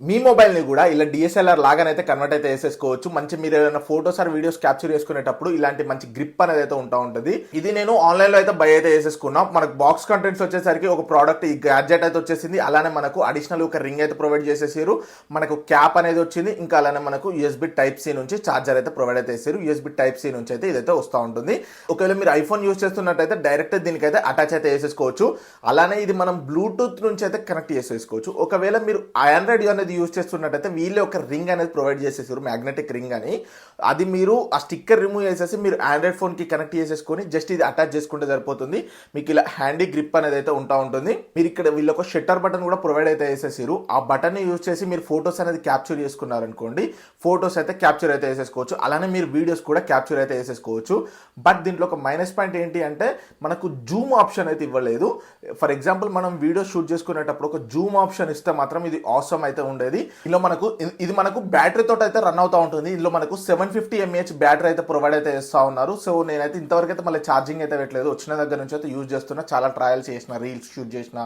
మీ మొబైల్ని కూడా ఇలా డిఎస్ఎల్ఆర్ లాగానైతే కన్వర్ట్ అయితే చేసేసుకోవచ్చు. మంచి మీరు ఏదైనా ఫోటోస్ ఆర్ వీడియోస్ క్యాప్చర్ చేసుకునేటప్పుడు ఇలాంటి మంచి గ్రిప్ అనేది అయితే ఉంటుంది. ఇది నేను ఆన్లైన్ లో అయితే బై అయితే చేసేసుకున్నా. మనకు బాక్స్ కంటెంట్స్ వచ్చేసరికి ఒక ప్రోడక్ట్ ఈ గ్యాడ్జెట్ అయితే వచ్చేసింది. అలానే మనకు అడిషనల్ ఒక రింగ్ అయితే ప్రొవైడ్ చేసేసారు. మనకు క్యాప్ అనేది వచ్చింది. ఇంకా అలానే మనకు యూఎస్బి టైప్ సి నుంచి చార్జర్ అయితే ప్రొవైడ్ అయితే చేశారు. యూఎస్బి టైప్ సి నుంచి అయితే ఇదైతే వస్తూ ఉంటుంది. ఒకవేళ మీరు ఐఫోన్ యూస్ చేస్తున్నట్టయితే డైరెక్ట్ దీనికైతే అటాచ్ అయితే చేసేసుకోవచ్చు. అలానే ఇది మనం బ్లూటూత్ నుంచి అయితే కనెక్ట్ చేసేసుకోవచ్చు. ఒకవేళ మీరు ఆండ్రాయిడ్ అనేది యూజ్ చేస్తున్నట్టయితే వీళ్ళే ఒక రింగ్ అనేది ప్రొవైడ్ చేసేసారు, మ్యాగ్నెటిక్ రింగ్ అని. అది మీరు ఆ స్టిక్కర్ రిమూవ్ చేసేసి మీరు ఆండ్రాయిడ్ ఫోన్ కి కనెక్ట్ చేసేసుకొని జస్ట్ ఇది అటాచ్ చేసుకుంటే సరిపోతుంది. మీకు ఇలా హ్యాండీ గ్రిప్ అనేది అయితే ఉంటుంది. మీరు ఇక్కడ వీళ్ళు ఒక షట్టర్ బటన్ కూడా ప్రొవైడ్ అయితే చేసేసారు. ఆ బటన్ ని యూజ్ చేసి మీరు ఫోటోస్ అనేది క్యాప్చర్ చేసుకున్నారనుకోండి, ఫోటోస్ అయితే క్యాప్చర్ అయితే చేసేసుకోవచ్చు. అలానే మీరు వీడియోస్ కూడా క్యాప్చర్ అయితే చేసేసుకోవచ్చు. బట్ దీంట్లో ఒక మైనస్ పాయింట్ ఏంటి అంటే మనకు జూమ్ ఆప్షన్ అయితే ఇవ్వలేదు. ఫర్ ఎగ్జాంపుల్ మనం వీడియో షూట్ చేసుకునేటప్పుడు ఒక జూమ్ ఆప్షన్ ఇస్తే మాత్రం ఇది ఆసమ్ అయితే ఉండేది. ఇది మనకు బ్యాటరీ తోటి అయితే రన్ అవుతా ఉంటుంది. ఇందులో మనకు 750 mAh బ్యాటరీ అయితే ప్రొవైడ్ అయితే చేస్తా ఉన్నారు. సో నేనైతే ఇంతవరకు అయితే మళ్ళీ ఛార్జింగ్ అయితే పెట్టలేదు. వచ్చిన దగ్గర నుంచి అయితే యూజ్ చేస్తున్నా. చాలా ట్రయల్స్ చేసిన, రీల్స్ షూట్ చేసిన,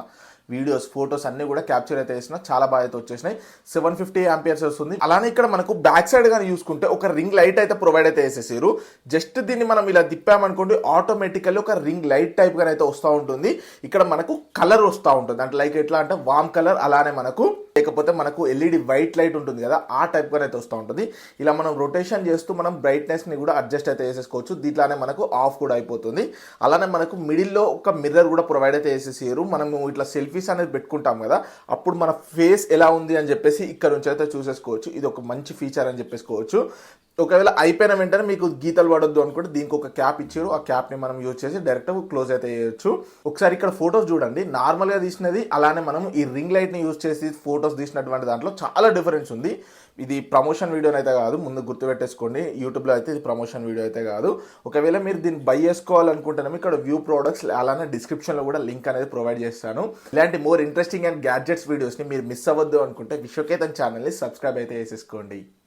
వీడియోస్ ఫోటోస్ అన్ని కూడా క్యాప్చర్ అయితే చేసిన, చాలా బాగా అయితే వచ్చేసినాయి. 750 amperes వస్తుంది. అలానే ఇక్కడ మనకు బ్యాక్ సైడ్ కానీ చూసుకుంటే ఒక రింగ్ లైట్ అయితే ప్రొవైడ్ అయితే చేసేసారు. జస్ట్ దీన్ని మనం ఇలా తిప్పామనుకోండి ఆటోమేటికల్లీ ఒక రింగ్ లైట్ టైప్ గా అయితే వస్తూ ఉంటుంది. ఇక్కడ మనకు కలర్ వస్తూ ఉంటుంది. అంటే లైక్ ఎట్లా అంటే వామ్ కలర్, అలానే మనకు లేకపోతే మనకు ఎల్ఈడి వైట్ లైట్ ఉంటుంది కదా, ఆ టైప్ గా అయితే వస్తూ ఉంటుంది. ఇలా మనం రొటేషన్ చేస్తూ మనం బ్రైట్నెస్ ని కూడా అడ్జస్ట్ అయితే చేసేసుకోవచ్చు. దీంట్లోనే మనకు ఆఫ్ కూడా అయిపోతుంది. అలానే మనకు మిడిల్ లో ఒక మిర్రర్ కూడా ప్రొవైడ్ అయితే చేసేసారు. మనం ఇట్లా సెల్ఫీస్ అనేది పెట్టుకుంటాం కదా, అప్పుడు మన ఫేస్ ఎలా ఉంది అని చెప్పేసి ఇక్కడ నుంచి అయితే చూసేసుకోవచ్చు. ఇది ఒక మంచి ఫీచర్ అని చెప్పేసుకోవచ్చు. ఒకవేళ అయిపోయిన వెంటనే మీకు గీతలు పడొద్దు అనుకుంటే దీనికి ఒక క్యాప్ ఇచ్చారు. ఆ క్యాప్ ని మనం యూజ్ చేసి డైరెక్ట్ క్లోజ్ అయితే చేయొచ్చు. ఒకసారి ఇక్కడ ఫోటోస్ చూడండి, నార్మల్ గా తీసినది అలానే మనం ఈ రింగ్ లైట్ ని యూజ్ చేసి ఫోటోస్ తీసినటువంటి దాంట్లో చాలా డిఫరెన్స్ ఉంది. ఇది ప్రమోషన్ వీడియో అయితే కాదు, ముందు గుర్తుపెట్టేసుకోండి. యూట్యూబ్లో అయితే ఇది ప్రమోషన్ వీడియో అయితే కాదు. ఒకవేళ మీరు దీన్ని బై చేసుకోవాలనుకుంటేనేమో ఇక్కడ వ్యూ ప్రోడక్ట్స్ అలానే డిస్క్రిప్షన్లో కూడా లింక్ అనేది ప్రొవైడ్ చేస్తాను. ఇలాంటి మోర్ ఇంట్రెస్టింగ్ అండ్ గ్యాడ్జెట్స్ వీడియోస్ని మీరు మిస్ అవ్వద్దు అనుకుంటే విశ్వకేతన్ ఛానల్ని సబ్స్క్రైబ్ అయితే చేసేసుకోండి.